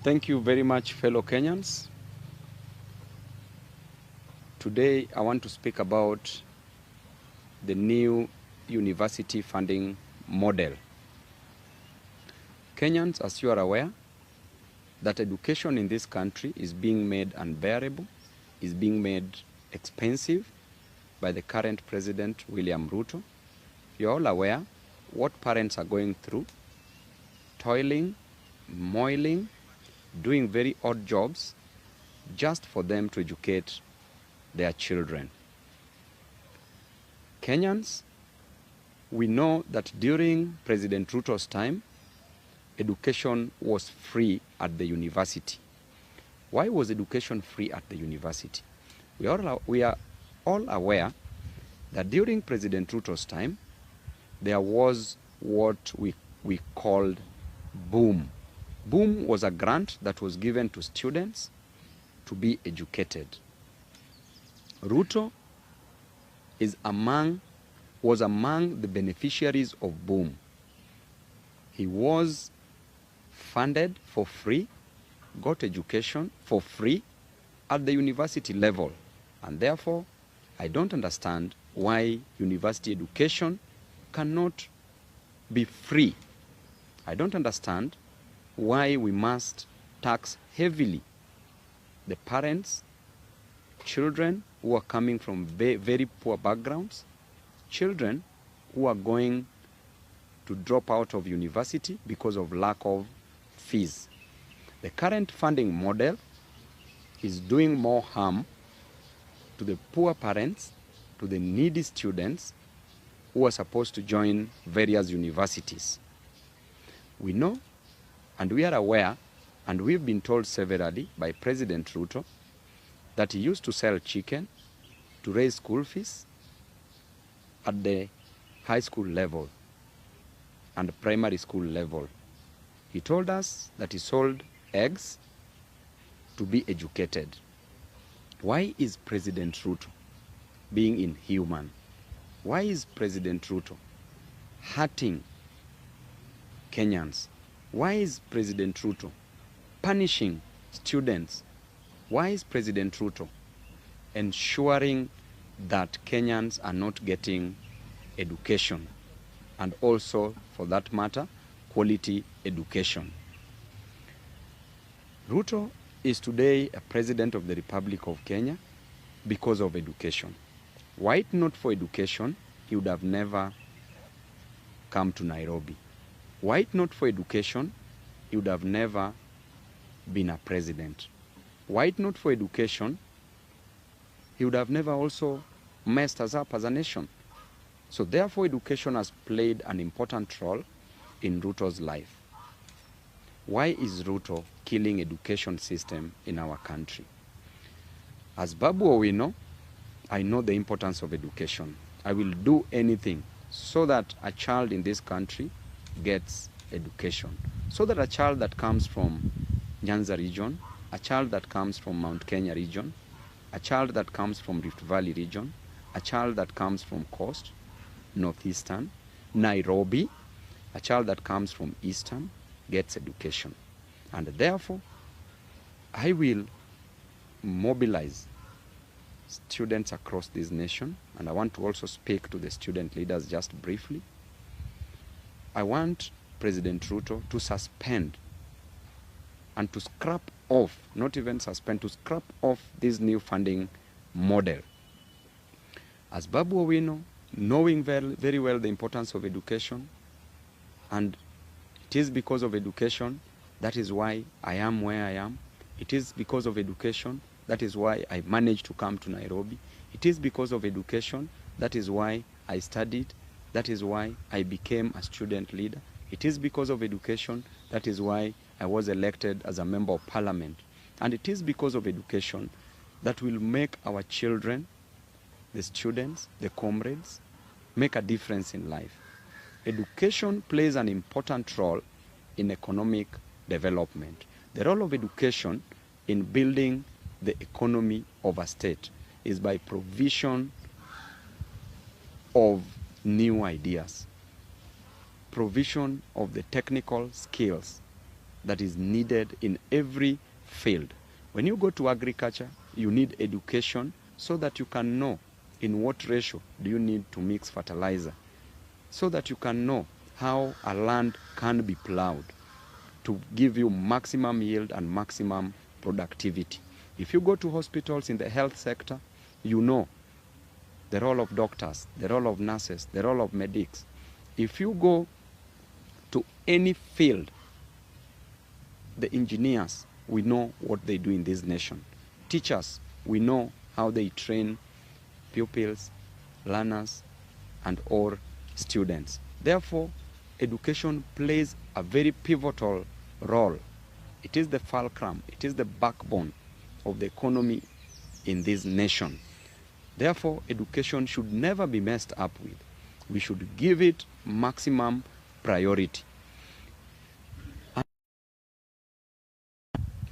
Thank you very much, fellow Kenyans. Today, I want to speak about the new university funding model. Kenyans, as you are aware, that education in this country is being made unbearable, is being made expensive by the current president, William Ruto. You're all aware what parents are going through, toiling, moiling, doing very odd jobs just for them to educate their children. Kenyans, we know that during President Ruto's time, education was free at the university. Why was education free at the university? We are all aware that during President Ruto's time, there was what we called BOOM. BOOM was a grant that was given to students to be educated. Ruto was among the beneficiaries of BOOM. He was funded for free, got education for free at the university level. And therefore, I don't understand why university education cannot be free. I don't understand why we must tax heavily the parents, children who are coming from very poor backgrounds, children who are going to drop out of university because of lack of fees. The current funding model is doing more harm to the poor parents, to the needy students who are supposed to join various universities. We know and we are aware, and we've been told severally by President Ruto, that he used to sell chicken to raise school fees at the high school level and primary school level. He told us that he sold eggs to be educated. Why is President Ruto being inhuman? Why is President Ruto hurting Kenyans? Why is President Ruto punishing students? Why is President Ruto ensuring that Kenyans are not getting education, and also, for that matter, quality education? Ruto is today a president of the Republic of Kenya because of education. Were it not for education, he would have never come to Nairobi. Were it not for education, he would have never been a president. Were it not for education, he would have never also messed us up as a nation. So therefore, education has played an important role in Ruto's life. Why is Ruto killing education system in our country? As Babu Owino, I know the importance of education. I will do anything so that a child in this country gets education. So that a child that comes from Nyanza region, a child that comes from Mount Kenya region, a child that comes from Rift Valley region, a child that comes from Coast, Northeastern, Nairobi, a child that comes from Eastern gets education. And therefore, I will mobilize students across this nation, and I want to also speak to the student leaders just briefly. I want President Ruto to suspend and to scrap off, not even suspend, to scrap off this new funding model. As Babu Owino, knowing very well the importance of education, and it is because of education, that is why I am where I am. It is because of education, that is why I managed to come to Nairobi. It is because of education, that is why I studied. That is why I became a student leader. It is because of education, that is why I was elected as a member of parliament. And it is because of education that will make our children, the students, the comrades, make a difference in life. Education plays an important role in economic development. The role of education in building the economy of a state is by provision of new ideas, provision of the technical skills that is needed in every field. When you go to agriculture, you need education so that you can know in what ratio do you need to mix fertilizer, so that you can know how a land can be plowed to give you maximum yield and maximum productivity. If you go to hospitals in the health sector, you know the role of doctors, the role of nurses, the role of medics. If you go to any field, the engineers, we know what they do in this nation. Teachers, we know how they train pupils, learners, and all students. Therefore, education plays a very pivotal role. It is the fulcrum, it is the backbone of the economy in this nation. Therefore, education should never be messed up with. We should give it maximum priority.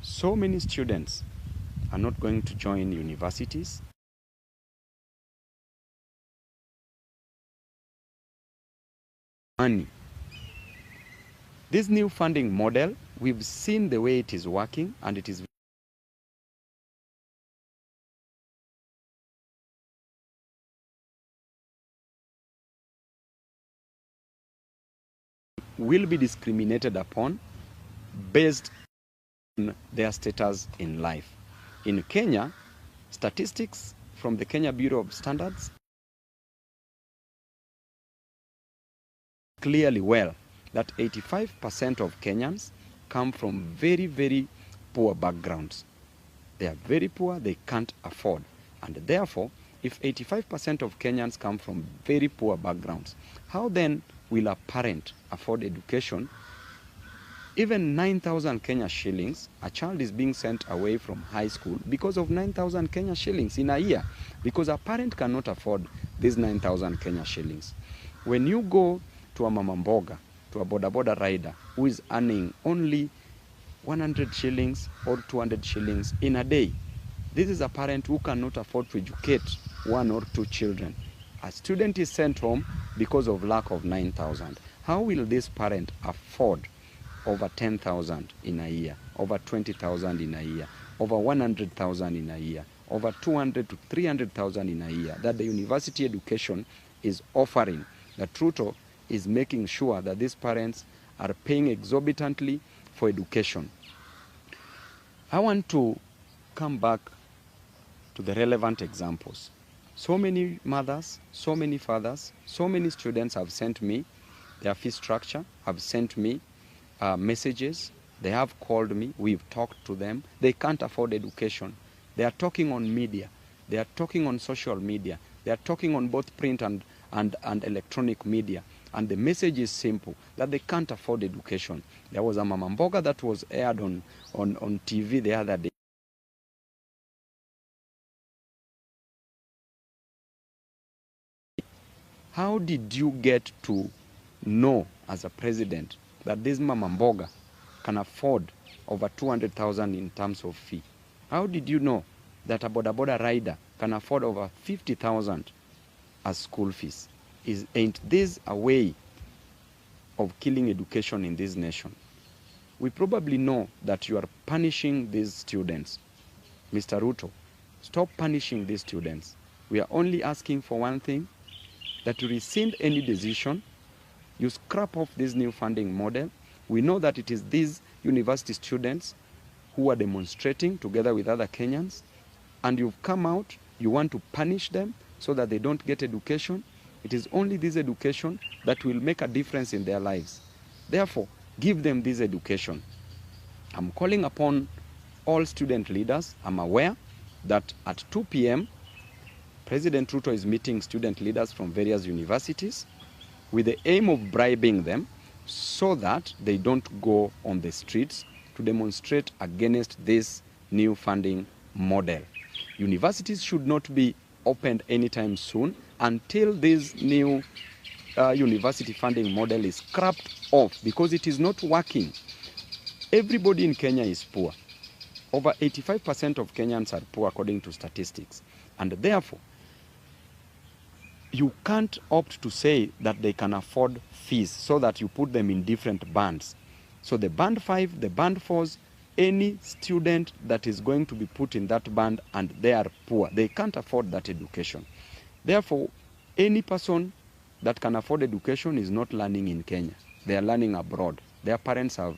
So many students are not going to join universities. Money. This new funding model, we've seen the way it is working, and it is will be discriminated upon based on their status in life. In Kenya, statistics from the Kenya Bureau of Standards clearly well that 85% of Kenyans come from very, very poor backgrounds. They are very poor, they can't afford. And therefore, if 85% of Kenyans come from very poor backgrounds, how then will a parent afford education? Even 9,000 Kenya shillings, a child is being sent away from high school because of 9,000 Kenya shillings in a year, because a parent cannot afford these 9,000 Kenya shillings. When you go to a mama mboga, to a boda boda rider who is earning only 100 shillings or 200 shillings in a day, this is a parent who cannot afford to educate one or two children. A student is sent home because of lack of 9,000. How will this parent afford over 10,000 in a year, over 20,000 in a year, over 100,000 in a year, over 200 to 300,000 in a year that the university education is offering? The RUTO is making sure that these parents are paying exorbitantly for education. I want to come back to the relevant examples. So many mothers, so many fathers, so many students have sent me their fee structure, have sent me messages. They have called me, we've talked to them. They can't afford education. They are talking on media. They are talking on social media. They are talking on both print and electronic media. And the message is simple, that they can't afford education. There was a mama mboga that was aired on TV the other day. How did you get to know as a president that this mama mboga can afford over 200,000 in terms of fee? How did you know that a boda boda rider can afford over 50,000 as school fees? Ain't this a way of killing education in this nation? We probably know that you are punishing these students. Mr. RUTO, stop punishing these students. We are only asking for one thing, that you rescind any decision, you scrap off this new funding model. We know that it is these university students who are demonstrating together with other Kenyans, and you've come out, you want to punish them so that they don't get education. It is only this education that will make a difference in their lives. Therefore, give them this education. I'm calling upon all student leaders. I'm aware that at 2 p.m., President RUTO is meeting student leaders from various universities with the aim of bribing them so that they don't go on the streets to demonstrate against this new funding model. Universities should not be opened anytime soon until this new university funding model is scrapped off, because it is not working. Everybody in Kenya is poor. Over 85% of Kenyans are poor according to statistics. And therefore, you can't opt to say that they can afford fees so that you put them in different bands. So the band 5, the band 4s, any student that is going to be put in that band and they are poor, they can't afford that education. Therefore, any person that can afford education is not learning in Kenya. They are learning abroad. Their parents have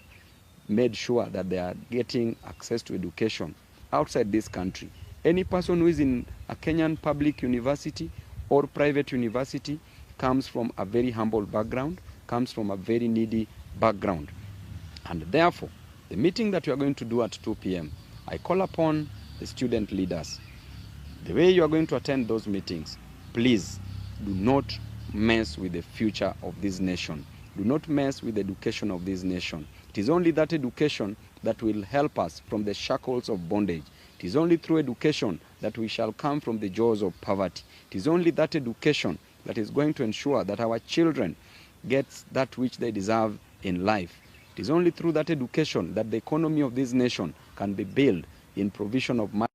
made sure that they are getting access to education outside this country. Any person who is in a Kenyan public university or private university comes from a very humble background, comes from a very needy background. And therefore, the meeting that we are going to do at 2 p.m., I call upon the student leaders. The way you are going to attend those meetings, please do not mess with the future of this nation. Do not mess with the education of this nation. It is only that education that will help us from the shackles of bondage. It is only through education that we shall come from the jaws of poverty. It is only that education that is going to ensure that our children get that which they deserve in life. It is only through that education that the economy of this nation can be built in provision of money.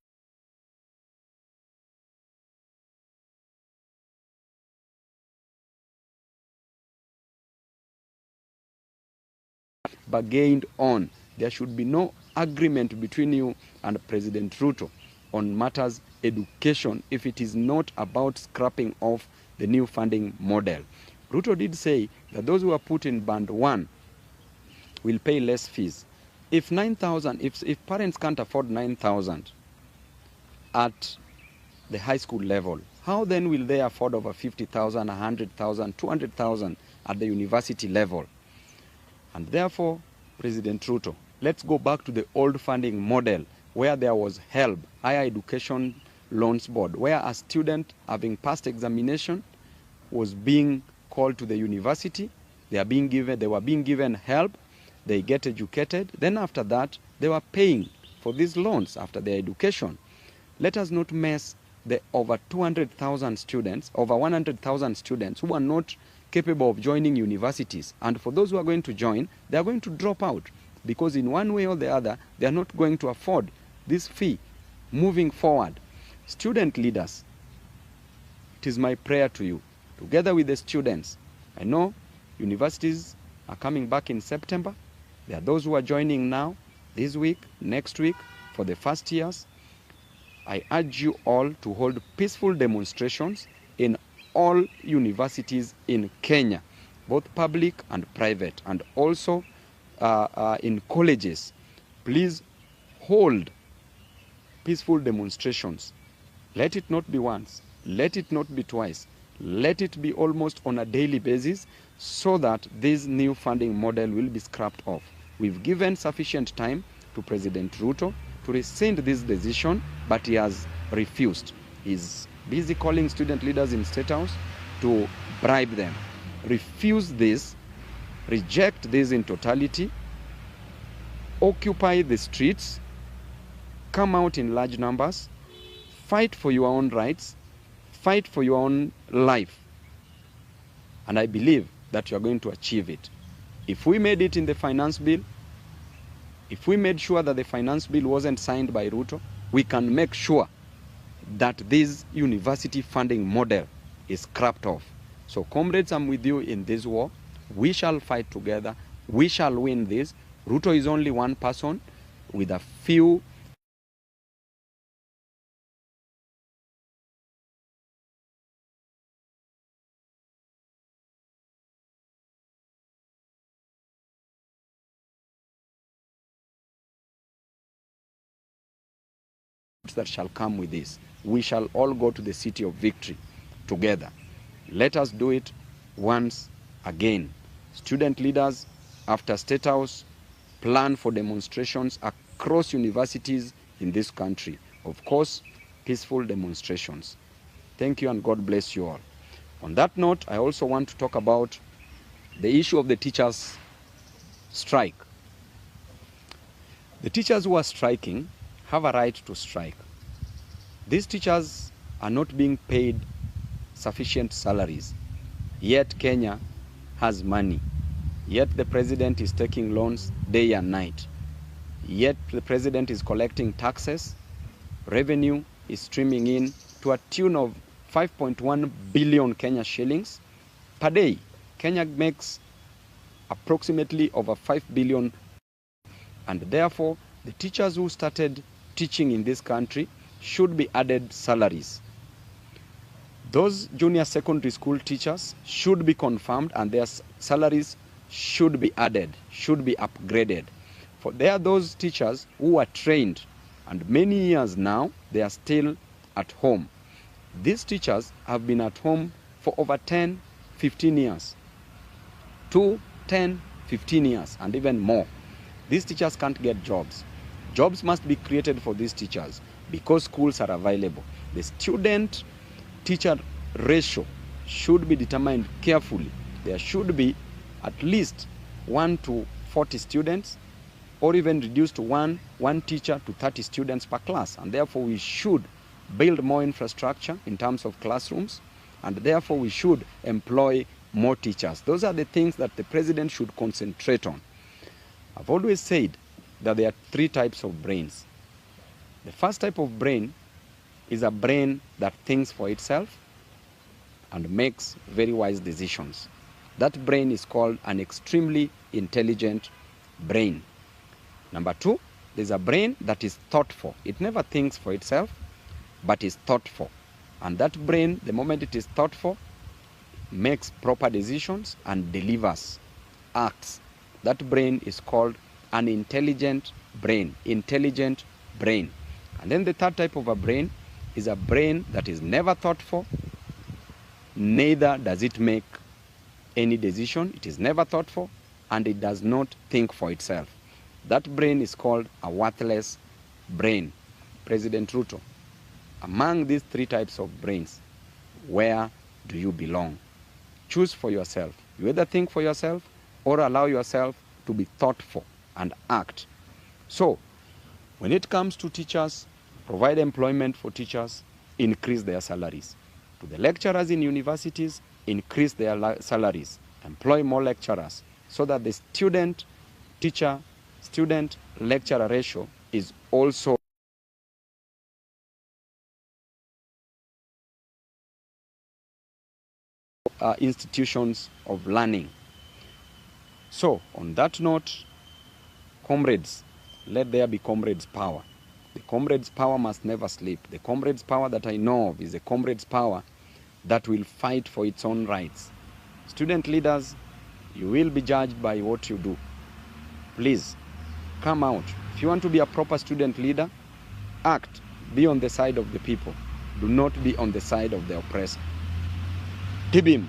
Bargained on. There should be no agreement between you and President Ruto on matters education if it is not about scrapping off the new funding model. Ruto did say that those who are put in band 1 will pay less fees. If 9,000, if parents can't afford 9,000 at the high school level, how then will they afford over 50,000, 100,000, 200,000 at the university level? And therefore, President Ruto, let's go back to the old funding model where there was HELB, Higher Education Loans Board, where a student having passed examination was being called to the university. They were being given help. They get educated. Then after that, they were paying for these loans after their education. Let us not mess the over 200,000 students, over 100,000 students who are not capable of joining universities. And for those who are going to join, they are going to drop out because in one way or the other, they are not going to afford this fee moving forward. Student leaders, it is my prayer to you, together with the students. I know universities are coming back in September. There are those who are joining now, this week, next week, for the first years. I urge you all to hold peaceful demonstrations in all universities in Kenya, both public and private, and also in colleges. Please hold peaceful demonstrations. Let it not be once, let it not be twice, let it be almost on a daily basis so that this new funding model will be scrapped off. We've given sufficient time to President Ruto to rescind this decision, but he has refused. He's busy calling student leaders in State House to bribe them. Refuse this, reject this in totality, occupy the streets, come out in large numbers, fight for your own rights, fight for your own life. And I believe that you are going to achieve it. If we made it in the finance bill, if we made sure that the finance bill wasn't signed by Ruto, we can make sure that this university funding model is scrapped off. So comrades, I'm with you in this war. We shall fight together. We shall win this. Ruto is only one person with a few that shall come with this. We shall all go to the city of victory together. Let us do it once again. Student leaders, after State House, plan for demonstrations across universities in this country. Of course, peaceful demonstrations. Thank you and God bless you all. On that note, I also want to talk about the issue of the teachers' strike. The teachers who are striking have a right to strike. These teachers are not being paid sufficient salaries, yet Kenya has money, yet the president is taking loans day and night, yet the president is collecting taxes, revenue is streaming in to a tune of 5.1 billion Kenya shillings per day. Kenya makes approximately over 5 billion. And therefore, the teachers who started teaching in this country should be added salaries. Those junior secondary school teachers should be confirmed and their salaries should be added, should be upgraded. For there are those teachers who are trained and many years now, they are still at home. These teachers have been at home for over 10, 15 years. 2, 10, 15 years and even more. These teachers can't get jobs. Jobs must be created for these teachers because schools are available. The student-teacher ratio should be determined carefully. There should be at least 1 to 40 students or even reduced to one teacher to 30 students per class. And therefore we should build more infrastructure in terms of classrooms, and therefore we should employ more teachers. Those are the things that the president should concentrate on. I've always said that there are 3 types of brains. The first type of brain is a brain that thinks for itself and makes very wise decisions. That brain is called an extremely intelligent brain. Number 2, there's a brain that is thoughtful. It never thinks for itself, but is thoughtful. And that brain, the moment it is thoughtful, makes proper decisions and delivers, acts. That brain is called an intelligent brain, intelligent brain. And then the third type of a brain is a brain that is never thoughtful, neither does it make any decision, it is never thoughtful, and it does not think for itself. That brain is called a worthless brain. President Ruto, among these 3 types of brains, where do you belong? Choose for yourself. You either think for yourself or allow yourself to be thoughtful and act. So, when it comes to teachers, provide employment for teachers, increase their salaries. To the lecturers in universities, increase their salaries. Employ more lecturers so that the student-lecturer ratio is also institutions of learning. So, on that note, comrades, let there be comrades' power. The comrades' power must never sleep. The comrades' power that I know of is a comrades' power that will fight for its own rights. Student leaders, you will be judged by what you do. Please, come out. If you want to be a proper student leader, act. Be on the side of the people. Do not be on the side of the oppressor. Tibim.